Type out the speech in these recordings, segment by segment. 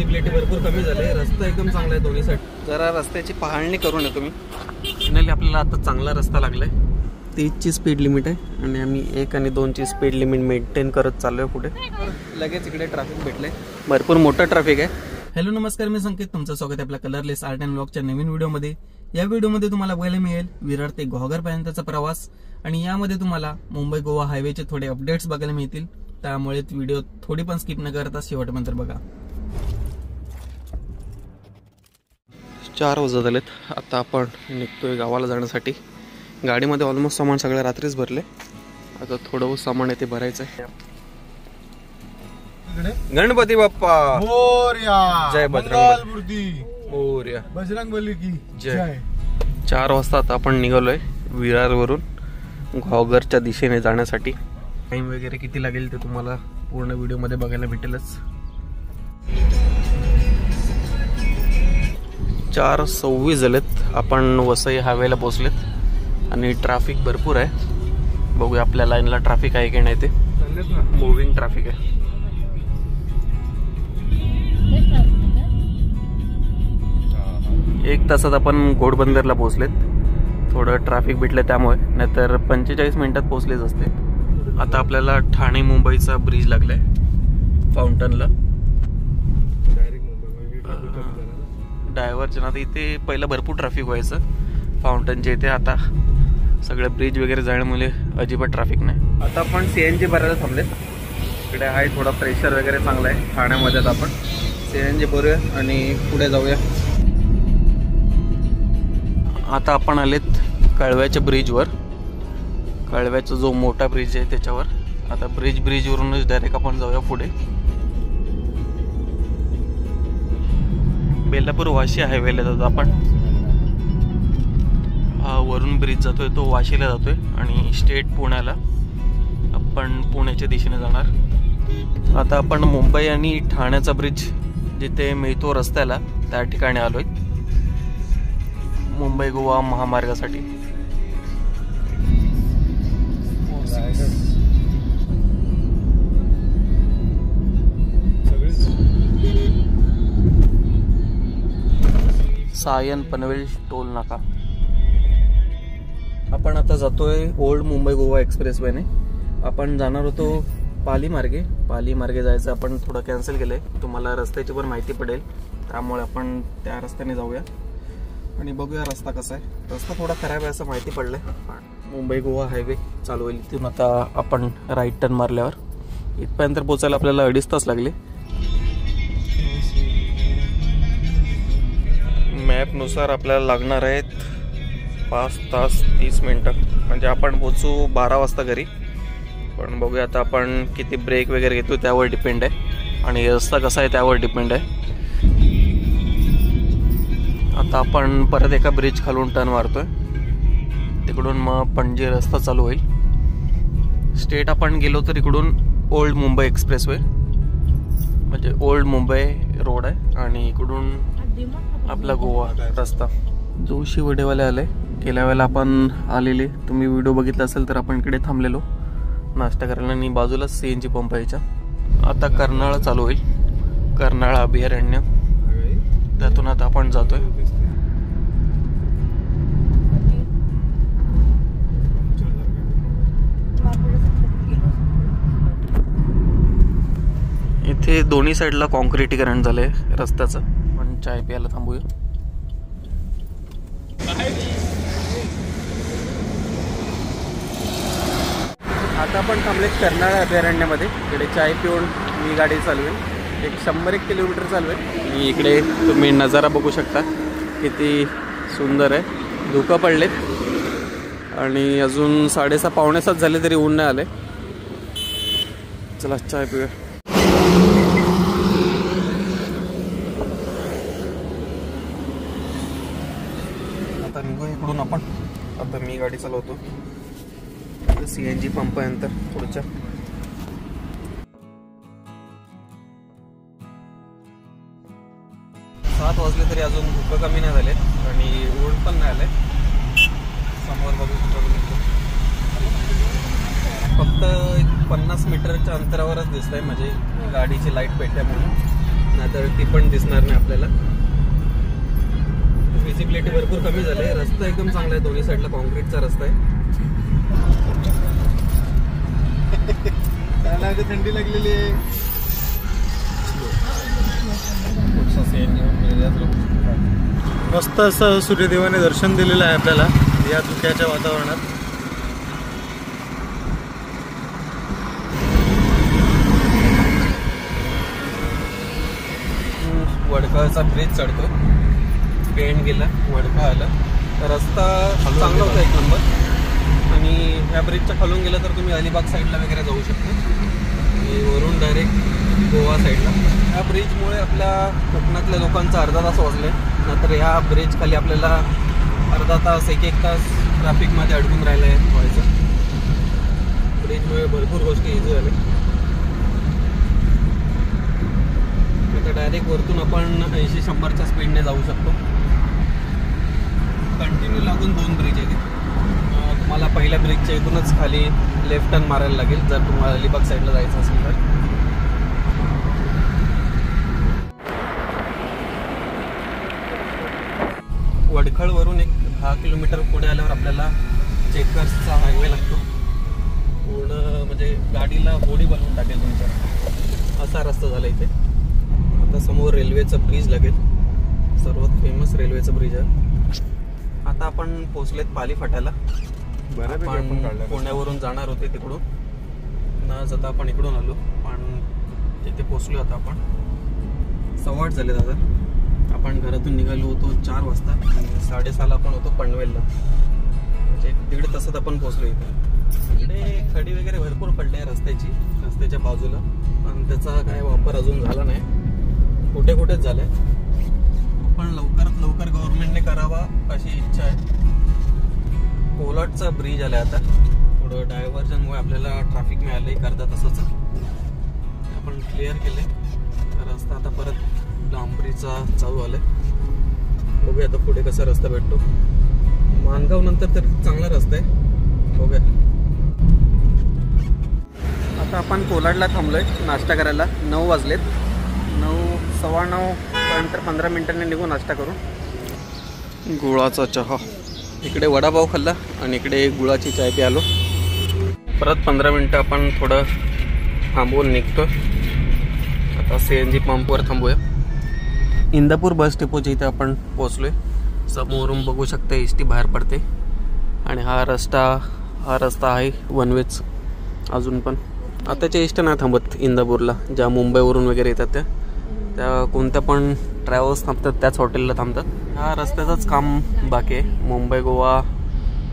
Visibility भरपूर कमी झाले. रस्ता एकदम चांगला आहे दोन्ही साईड. जरा रस्त्याची पाहणी करू नये तुम्ही. फायनली आपल्याला आता चांगला रस्ता लागलाय. 30ची स्पीड लिमिट आहे आणि आम्ही 1 आणि 2ची स्पीड लिमिट मेंटेन करत चाललोय पुढे. लगेच इकडे ट्रॅफिक भेटले, भरपूर मोठं ट्रॅफिक आहे. हॅलो नमस्कार, मी संकेत, तुमचं स्वागत आहे आपल्या कलरलेस आर्ट अँड व्लॉगच्या नवीन व्हिडिओमध्ये. या व्हिडिओमध्ये तुम्हाला बघायला मिळेल विरार ते घोघर पर्यंतचा प्रवास आणि यामध्ये तुम्हाला मुंबई गोवा हायवेचे थोडे अपडेट्स बघायला मिळतील. त्यामुळे व्हिडिओ थोडी पण स्किप न करता शेवटपर्यंत बघा. 4 वाजत आलेत. आता आपण निघतोय गावाला जाण्यासाठी. गाडीमध्ये ऑलमोस्ट सामान सगळं रात्रीच भरले. आता थोडं सामान आहे ते भरायचं आहे. गणपती बाप्पा मोरया, जय बजरंग मोरया, बजरंगबली की जय. 4 वाजता आता आपण निघालोय विरारवरून घोघरच्या दिशेने जाण्यासाठी. टाइम वगैरे किती लागेल ते तुम्हाला पूर्ण व्हिडिओमध्ये बघायला भेटेलच. 4:26 झालेत. आपण वसई हायवेला पोहोचलेत आणि ट्रॅफिक भरपूर आहे. बघूया आपल्या लाईनला ट्रॅफिक आहे की नाही. ते मुव्हिंग ट्रॅफिक आहे. 1 तासात आपण घोडबंदरला पोहोचलेत. थोडं ट्रॅफिक भेटलं त्यामुळे, नाहीतर 45 मिनिटात पोहोचलेच असते. आता आपल्याला ठाणे मुंबईचा ब्रिज लागलाय फाउंटनला. डायव्हर्जन आता इथे पहिलं भरपूर ट्रॅफिक व्हायचं फाउंटनच्या इथे. आता सगळे ब्रिज वगैरे जाण्यामुळे अजिबात ट्रॅफिक नाही. आता आपण CNG भरायला थांबलेत. इकडे आहे थोडा प्रेशर वगैरे चांगला आहे ठाण्यामध्ये. आपण CNG भरूया आणि पुढे जाऊया. आता आपण आलेत कळव्याच्या ब्रिजवर. कळव्याचा जो मोठा ब्रिज आहे त्याच्यावर. आता ब्रिजवरूनच डायरेक्ट आपण जाऊया पुढे. बेलापूर वाशी हायवेला जातो आपण. वरून ब्रिज जातोय तो वाशीला जातोय आणि स्ट्रेट पुण्याला. आपण पुण्याच्या दिशेने जाणार. आता आपण मुंबई आणि ठाण्याचा ब्रिज जिथे मिळतो रस्त्याला त्या ठिकाणी आलोय मुंबई गोवा महामार्गासाठी. सायन पनवेल टोल नाका. आपण आता जातोय ओल्ड मुंबई गोवा एक्सप्रेसवेने. आपण जाणार होतो पाली मार्गे जायचं. आपण थोडं कॅन्सल केलंय. तुम्हाला रस्त्याची पण माहिती पडेल, त्यामुळे आपण त्या रस्त्याने जाऊया आणि बघूया रस्ता कसा आहे. रस्ता थोडा खराब आहे असं माहिती पडलंय. मुंबई गोवा हायवे चालू होईल तिथून. आता आपण राईट टर्न मारल्यावर इथपर्यंत पोहोचायला आपल्याला 2.5 तास लागले. मॅपनुसार आपल्याला लागणार आहेत 5 तास 30 मिनिटं. म्हणजे आपण पोहोचू 12 वाजता घरी. पण बघूया आता आपण किती ब्रेक वगैरे घेतो त्यावर डिपेंड आहे आणि रस्ता कसा आहे त्यावर डिपेंड आहे. आता आपण परत एका ब्रिज खालून टर्न मारतोय. तिकडून मग पणजी रस्ता चालू होईल. स्ट्रेट आपण गेलो तर इकडून ओल्ड मुंबई एक्सप्रेसवे म्हणजे ओल्ड मुंबई रोड आहे आणि इकडून आपला गोवा रस्ता. जोशी वडेवाले आले. गेल्या वेळेला आपण आलेले, तुम्ही व्हिडिओ बघितला असेल तर आपण इकडे थांबलेलो नाश्ता करायला आणि बाजूला CNG पंप यायचा. आता कर्नाळा चालू होईल. कर्नाळा अभयारण्य, त्यातून आता आपण जातोय. इथे दोन्ही साईडला कॉन्क्रिटीकरण झालंय रस्त्याचं. पण चाय प्यायला थांबूया. आता आपण थांबलेत कर्नाळा अभयारण्यामध्ये. इकडे चाय पिऊन मी गाडी चालवेल. 100-1 किलोमीटर चालवेल. आणि इकडे तुम्ही नजारा बघू शकता किती सुंदर आहे. धुकं पडलेत आणि अजून 6:30-6:45 झाले तरी ऊन नाही आले. चला चाय पिऊया. आता निघू इकडून आपण. आता मी गाडी चालवतो. CNG पंप नंतर पुढच्या. 7 वाजले तरी अजून धुकं कमी नाही झाले आणि ऊन पण नाही आले. समोर बघू शकतो फक्त 50 मीटरच्या अंतरावरच दिसतंय. म्हणजे गाडीची लाईट पेटल्या म्हणून नाहीतर ती पण दिसणार नाही आपल्याला. विजिबिलिटी भरपूर कमी झाली आहे. रस्ता एकदम चांगला आहे, दोन्ही साईडला कॉन्क्रीटचा रस्ता आहे. त्याला थंडी लागलेली आहे. मस्त असं सूर्यदेवाने दर्शन दिलेलं आहे आपल्याला या धुक्याच्या वातावरणात. वडकाचा ब्रिज चढतो, पेंड गेला, वडका आला. रस्ता चांगला होता एक नंबर. आणि ह्या ब्रिजच्या खालून गेलं तर तुम्ही अलिबाग साईडला वगैरे जाऊ शकता आणि वरून डायरेक्ट गोवा साईडला. ह्या ब्रिजमुळे आपल्या कोकणातल्या लोकांचा अर्धा तास वाचले. नंतर ह्या ब्रिज खाली आपल्याला अर्धा तास एक तास ट्रॅफिकमध्ये अडकून राहिलं आहे व्हायचं. ब्रिजमुळे भरपूर गोष्टी इझी झाल्या. आता डायरेक्ट वरतून आपण 80-100च्या स्पीडने जाऊ शकतो. कंटिन्यू लागून 2 ब्रिज आहेत. तुम्हाला पहिल्या ब्रिजच्या इथूनच खाली लेफ्ट टर्न मारायला लागेल जर तुम्हाला अलिबाग साईडला जायचं असेल तर. वडखळवरून एक 10 किलोमीटर पुढे आल्यावर आपल्याला चेकर्सचा हायवे लागतो. पूर्ण म्हणजे गाडीला होडी बनवून टाकेल तुमच्या, असा रस्ता झाला इथे. आता समोर रेल्वेचं ब्रिज लागेल, सर्वात फेमस रेल्वेचं ब्रिज आहे. आता आपण पोचलेत पाली फाट्याला. आपण पुण्यावरून जाणार होते तिकडून, न जाता आपण इकडून आलो. पण तिथे पोचलो. आता आपण 8:15 झाले दादा. आपण घरातून निघालो होतो 4 वाजता आणि 6:30 आपण होतो पनवेलला. म्हणजे 1.5 तासात आपण पोचलो इथे. इकडे खडी वगैरे भरपूर पडली आहे रस्त्याच्या बाजूला, पण त्याचा काय वापर अजून झाला नाही. कुठे कुठेच झालंय. पण लवकरात लवकर गव्हर्नमेंटने करावा अशी इच्छा आहे. कोलाडचा ब्रिज आलाय आता. थोडं डायव्हर्जनमुळे आपल्याला ट्रॅफिक मिळालंय अर्धा तासाचं. आपण क्लिअर केले रस्ता. आता परत डांबरीचा चालू आलाय. बघूया आता पुढे कसा रस्ता भेटतो. मानगाव नंतर तर चांगला रस्ता आहे. बघूया. आता आपण कोलाडला थांबलोय नाश्ता करायला. 9 वाजलेत. 9:15 पर्यंत 15 मिनिटांनी निघू नाश्ता करून. गुळाचा चहा. इकडे वडापाव खाल्ला आणि इकडे गुळाची चाय प्यालो. परत 15 मिनिटं आपण थोडं थांबवून निघतो. आता CNG पंपवर थांबूया. इंदापूर बस डेपोच्या इथे आपण पोचलोय. समोरून बघू शकता एसटी बाहेर पडते. आणि हा रस्ता आहे वन वेच अजून पण. आताच्या एसटी नाही थांबत इंदापूरला, ज्या मुंबईवरून वगैरे येतात त्या कोणत्या पण ट्रॅव्हल्स थांबतात त्याच हॉटेलला थांबतात. ह्या रस्त्याचंच काम बाकी आहे. मुंबई गोवा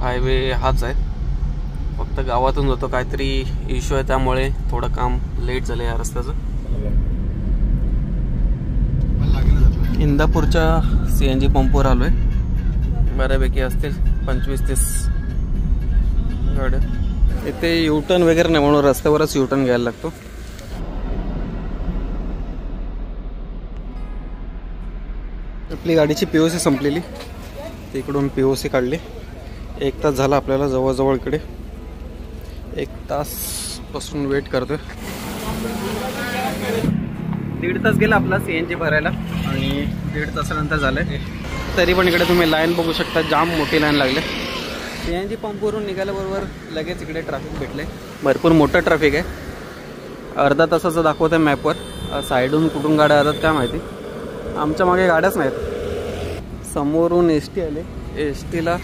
हायवे हाच आहे, फक्त गावातून जातो. काहीतरी इश्यू आहे त्यामुळे थोडं काम लेट झालं या रस्त्याचं. इंदापूरच्या CNG पंपवर आलोय. बऱ्यापैकी असतील 25-30 गाड्या. इथे युटर्न वगैरे नाही म्हणून रस्त्यावरच युटर्न घ्यायला लागतो. आपली गाडीची POC संपलेली. तिकडून POC काढली. 1 तास झाला आपल्याला जवळजवळ. इकडे 1 तासपासून वेट करतोय. 1.5 तास गेला आपला CNG भरायला आणि 1.5 तासानंतर झालंय. तरी पण इकडे तुम्ही लाईन बघू शकता, जाम मोठी लाईन लागली. CNG पंपवरून निघाल्याबरोबर लगेच इकडे ट्रॅफिक भेटले. भरपूर मोठं ट्रॅफिक आहे. अर्धा तासाचं दाखवत आहे मॅपवर. साईडून कुठून गाड्या येतात काय माहिती. आमच्या मागे गाड्याच नाहीत. समोरून ST आले. STला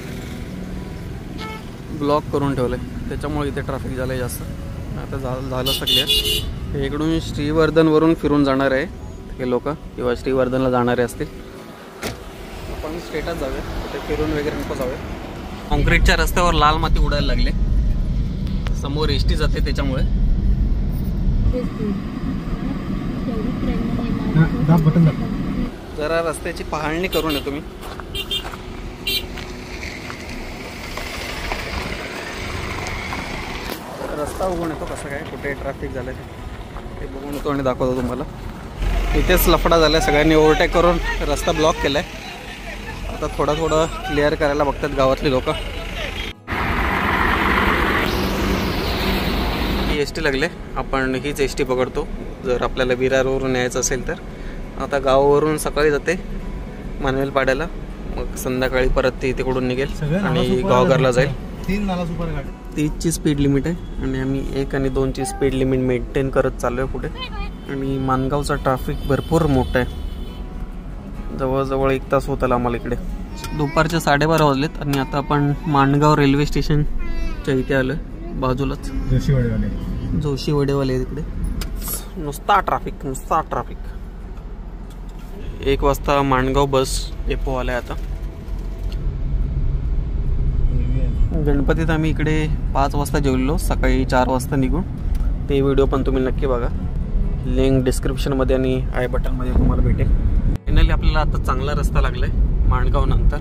ब्लॉक करून ठेवलं आहे, त्याच्यामुळे इथे ट्रॅफिक झालं आहे जास्त. आता झालं सगळं. इकडून श्रीवर्धनवरून फिरून जाणार आहे हे लोक, किंवा श्रीवर्धनला जाणारे असतील. आपण स्ट्रेटच जाऊया, तिथे फिरून वगैरे नको जाऊया. कॉन्क्रीटच्या रस्त्यावर लाल माती उडायला लागले. समोर ST जाते त्याच्यामुळे. जरा रस्त्याची पाहणी करून येतो मी. रस्ता बघून येतो कसं काय, कुठे ट्रॅफिक झालं ते बघून येतो आणि दाखवतो तुम्हाला. इथेच लफडा झाला, सगळ्यांनी ओव्हरटेक करून रस्ता ब्लॉक केलाय. आता थोडं क्लिअर करायला बघतात गावातली लोक. ही ST लागले. आपण हीच ST पकडतो जर आपल्याला विरारवरून यायचं असेल तर. आता गावावरून सकाळी जाते मानवेल पाड्याला, मग संध्याकाळी परत ती तिकडून निघेल आणि गावघरला जाईल. 3 नाला सुपर गाडी. 30ची स्पीड लिमिट आहे आणि आम्ही 1 आणि 2ची स्पीड लिमिट मेंटेन करत चाललो आहे पुढे. आणि माणगावचा ट्रॅफिक भरपूर मोठा आहे, जवळजवळ 1 तास होत आला आम्हाला इकडे. दुपारचे 12:30 वाजलेत आणि आता आपण माणगाव रेल्वे स्टेशनच्या इथे आलो आहे, बाजूलाच जोशी वडेवाले तिकडे. नुसता ट्रॅफिक. 1 वाजता माणगाव बस डेपो आलाय. आता गणपतीत आम्ही इकडे 5 वाजता जेवलेलो, सकाळी 4 वाजता निघून. ते व्हिडिओ पण तुम्ही नक्की बघा, लिंक डिस्क्रिप्शनमध्ये आणि आय बटनमध्ये तुम्हाला भेटेल. फायनली आपल्याला आता चांगला रस्ता लागलाय माणगाव नंतर.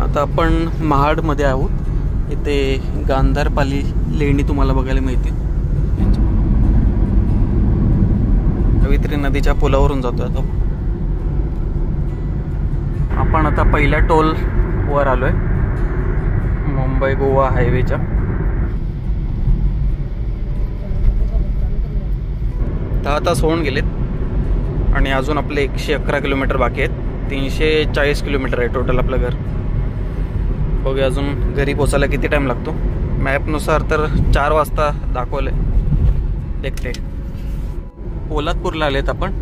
आता आपण महाडमध्ये आहोत. इथे गांधारपाली लेणी तुम्हाला बघायला मिळते. कवित्री नदीच्या पुलावरून जातोय आता आपण. आता पहिल्या टोल वर आलोय, मुंबई गोवा हायवेच्या. तास होऊन गेलेत आणि अजून आपले 111 किलोमीटर बाकी आहेत. 340 किलोमीटर आहे टोटल आपलं घर. बघूया अजून घरी पोचायला किती टाइम लागतो. मॅपनुसार तर 4 वाजता दाखवलंय. देखते पोलादपूरला आलेत आपण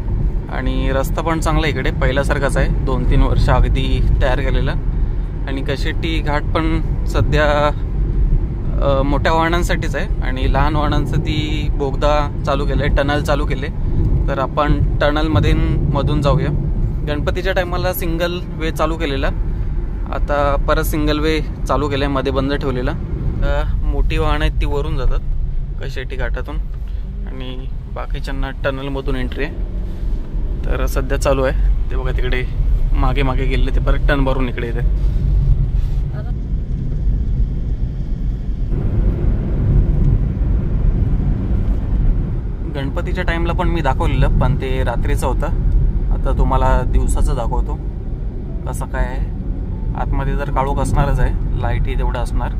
आणि रस्ता पण चांगला इकडे पहिल्यासारखाच आहे, 2-3 वर्ष अगदी तयार केलेला. आणि कशेट्टी घाट पण सध्या मोठ्या वाहनांसाठीच आहे आणि लहान वाहनांचं ती बोगदा चालू केलं आहे, टनल चालू केले. तर आपण टनलमधून जाऊया. गणपतीच्या टायमाला सिंगल वे चालू केलेला, आता परत सिंगल वे चालू केलं आहे, मध्ये बंद ठेवलेला. मोठी वाहनं आहेत ती वरून जातात कशेट्टी घाटातून आणि बाकीच्यांना टनलमधून एंट्री आहे. तर सध्या चालू आहे ते बघा, तिकडे मागे गेले ते परत टर्न भरून इकडे येते. गणपतीच्या टाइमला पण मी दाखवलेलं, पण ते रात्रीचं होतं. आता तुम्हाला दिवसाचं दाखवतो कसं काय आहे. आतमध्ये तर काळोख असणारच आहे, लाईटही तेवढं असणार.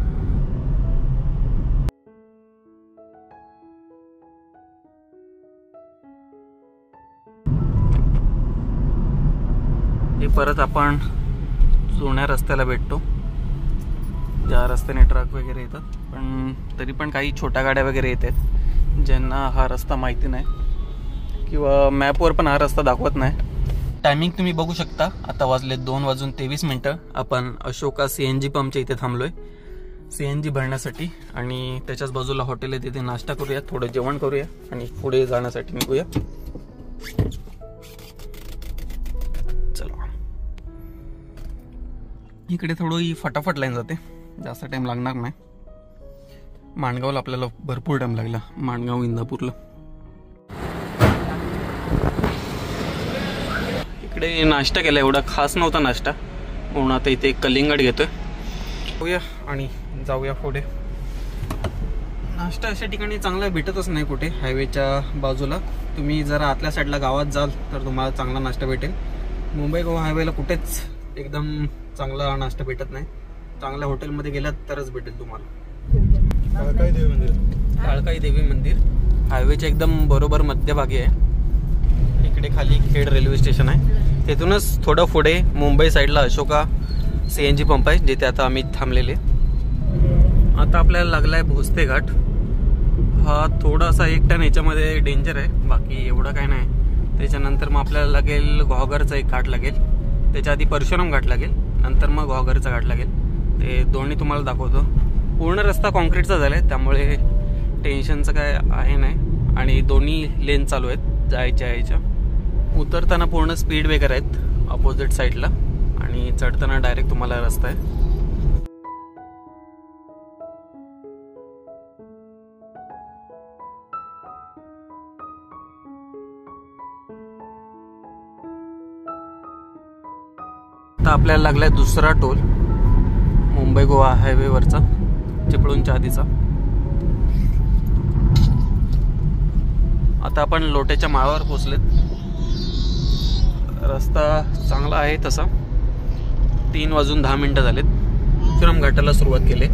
हे परत आपण जुन्या रस्त्याला भेटतो, ज्या रस्त्याने ट्रक वगैरे येतात. पण तरी पण काही छोट्या गाड्या वगैरे येतात ज्यांना हा रस्ता माहिती नाही किंवा मॅपवर पण हा रस्ता दाखवत नाही. टायमिंग तुम्ही बघू शकता, आता वाजले 2:23. आपण अशोका CNG पंपच्या इथे थांबलोय CNG भरण्यासाठी आणि त्याच्याच बाजूला हॉटेल आहे, तिथे नाश्ता करूया, थोडं जेवण करूया आणि पुढे जाण्यासाठी निघूया. चला, इकडे थोडी फटाफट लाईन जाते, जास्त टाइम लागणार नाही. माणगावला आपल्याला भरपूर टाइम लागला, माणगाव इंदापूरला. इकडे नाश्ता केला, एवढा खास नव्हता नाश्ता, म्हणून आता इथे कलिंगड घेतोय. जाऊया आणि जाऊया पुढे. नाश्ता अशा ठिकाणी चांगला भेटतच नाही कुठे हायवेच्या बाजूला. तुम्ही जरा आतल्या साईडला गावात जाल तर तुम्हाला चांगला नाश्ता भेटेल. मुंबई गोवा हायवेला कुठेच एकदम चांगला नाश्ता भेटत नाही. चांगल्या हॉटेलमध्ये गेलात तरच भेटेल तुम्हाला. काळकाई देवी मंदिर हायवेच्या एकदम बरोबर मध्यभागी आहे. इकडे खाली खेड रेल्वे स्टेशन आहे, तिथूनच थोडं पुढे मुंबई साईडला अशोका CNG पंप आहे, जिथे आता आम्ही थांबलेले. आता आपल्याला लागलाय भोसते घाट. हा थोडासा एक टन याच्यामध्ये डेंजर आहे, बाकी एवढं काय नाही. त्याच्यानंतर मग आपल्याला लागेल घॉगरचा एक घाट लागेल, त्याच्या आधी परशुराम घाट लागेल, नंतर मग घॉगरचा घाट लागेल. ते दोन्ही तुम्हाला दाखवतो. पूर्ण रस्ता कॉन्क्रीटचा झाला आहे, त्यामुळे टेन्शनचं काय आहे नाही. आणि दोन्ही लेन चालू आहेत जायच्या यायच्या. उतरताना पूर्ण स्पीड ब्रेकर आहेत अपोजिट साईडला आणि चढताना डायरेक्ट तुम्हाला रस्ता आहे. आता आपल्याला लागलाय दुसरा टोल मुंबई गोवा हायवेवरचा, चिपळूणच्या आधीचा. आता आपण लोटेच्या माळावर पोहोचलेत. रस्ता चांगला आहे तसा. 3:10 झालेत. विक्रम घाटाला सुरुवात केली.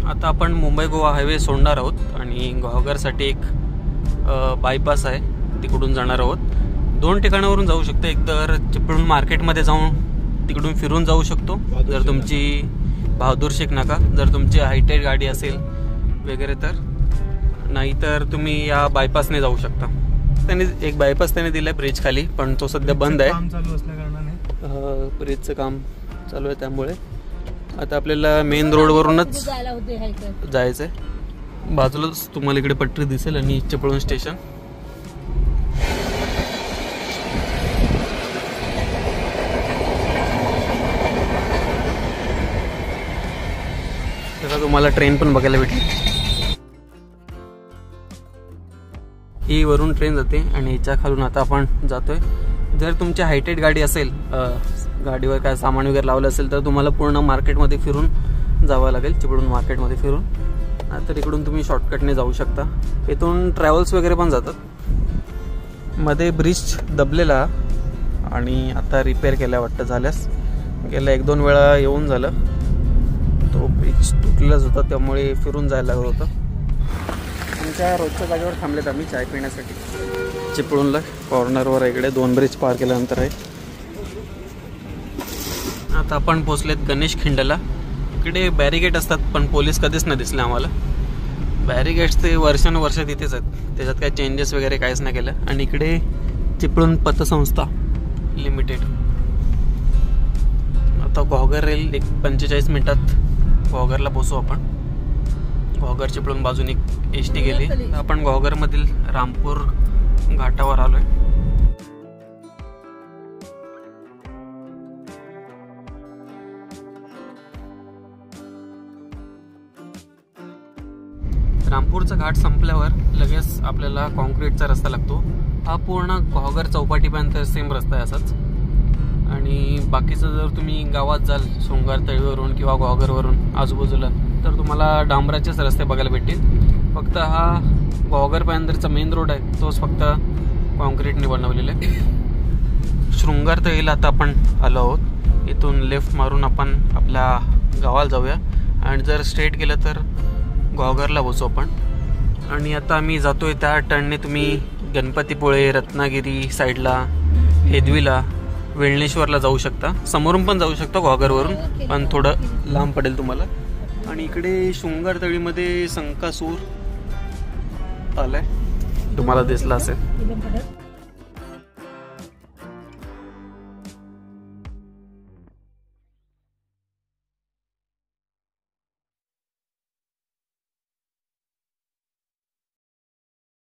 आता आपण मुंबई गोवा हायवे सोडणार आहोत आणि घोगरसाठी एक बायपास आहे तिकडून जाणार आहोत. 2 ठिकाणावरून जाऊ शकतो. एक तर चिपळूण मार्केटमध्ये जाऊन तिकडून फिरून जाऊ शकतो जर तुमची बहादूर शेख नाका, जर तुमची हायटेड गाडी असेल वगैरे तर. नाहीतर तुम्ही या बायपासने जाऊ शकता. त्यांनी एक बायपास त्याने दिला आहे ब्रिज खाली, पण तो सध्या बंद आहे. काम चालू असल्या कारणाने ब्रिजचं काम चालू आहे त्यामुळे आता आपल्याला मेन रोडवरूनच जायचं आहे. बाजूलाच तुम्हाला इकडे पटरी दिसेल आणि चिपळूण स्टेशन. त्याचा तुम्हाला ट्रेन पण बघायला भेटेल. ही वरून ट्रेन जाते आणि याच्या खालून आता आपण जातोय. जर तुमची हायटेड गाडी असेल, गाडीवर काय सामान वगैरे लावलं असेल तर तुम्हाला पूर्ण मार्केटमध्ये फिरून जावं लागेल. चिपळूण मार्केटमध्ये फिरून. तर इकडून तुम्ही शॉर्टकटने जाऊ शकता. इथून ट्रॅव्हल्स वगैरे पण जातात. मध्ये ब्रिज दबलेला आणि आता रिपेअर केल्या वाटतं झाल्यास. गेल्या 1-2 वेळा येऊन झालं. तो ब्रिज तुटलेलाच होता त्यामुळे फिरून जायला लागलं होतं. तुमच्या रोजच्या जागेवर थांबलेत आम्ही चाय पिण्यासाठी. चिपळूणला कॉर्नरवर इकडे 2 ब्रिज पार केल्यानंतर आहे. आता आपण पोचलेत गणेश खिंडला. इकडे बॅरिगेट असतात पण पोलीस कधीच नाही दिसले आम्हाला. बॅरिगेट्स ते वर्षानुवर्ष तिथेच आहेत, त्याच्यात काही चेंजेस वगैरे काहीच नाही केलं. आणि इकडे चिपळूण पतसंस्था लिमिटेड. आता घोगर रेल 45 मिनिटात घोगरला पोचू आपण. घोगर चिपळूण बाजूने एसटी गेली. आपण घोगरमधील रामपूर घाटावर आलोय. रामपूरचा घाट संपल्यावर लगेच आपल्याला कॉन्क्रीटचा रस्ता लागतो. हा पूर्ण घोगर चौपाटीपर्यंत सेम रस्ता आहे असाच. आणि बाकीचं जर तुम्ही गावात जाल शृंगार तळीवरून किंवा घोगरवरून आजूबाजूला तर तुम्हाला डांबराचेच रस्ते बघायला भेटतील. फक्त हा घोगरपर्यंतचा मेन रोड आहे तोच फक्त कॉन्क्रीटने बनवलेला आहे. शृंगार तळीला आता आपण आलो आहोत. इथून लेफ्ट मारून आपण आपल्या गावाला जाऊया आणि जर स्ट्रेट गेलं तर घोगरला पोचू आपण. आणि आता आम्ही जातोय त्या टर्नने तुम्ही गणपतीपुळे, रत्नागिरी साईडला, हेदवीला, वेळणेश्वरला जाऊ शकता. समोरून पण जाऊ शकता घोगरवरून, पण थोडं लांब पडेल तुम्हाला. आणि इकडे शृंगार तळीमध्ये संकासूर आलाय, तुम्हाला दिसला असेल.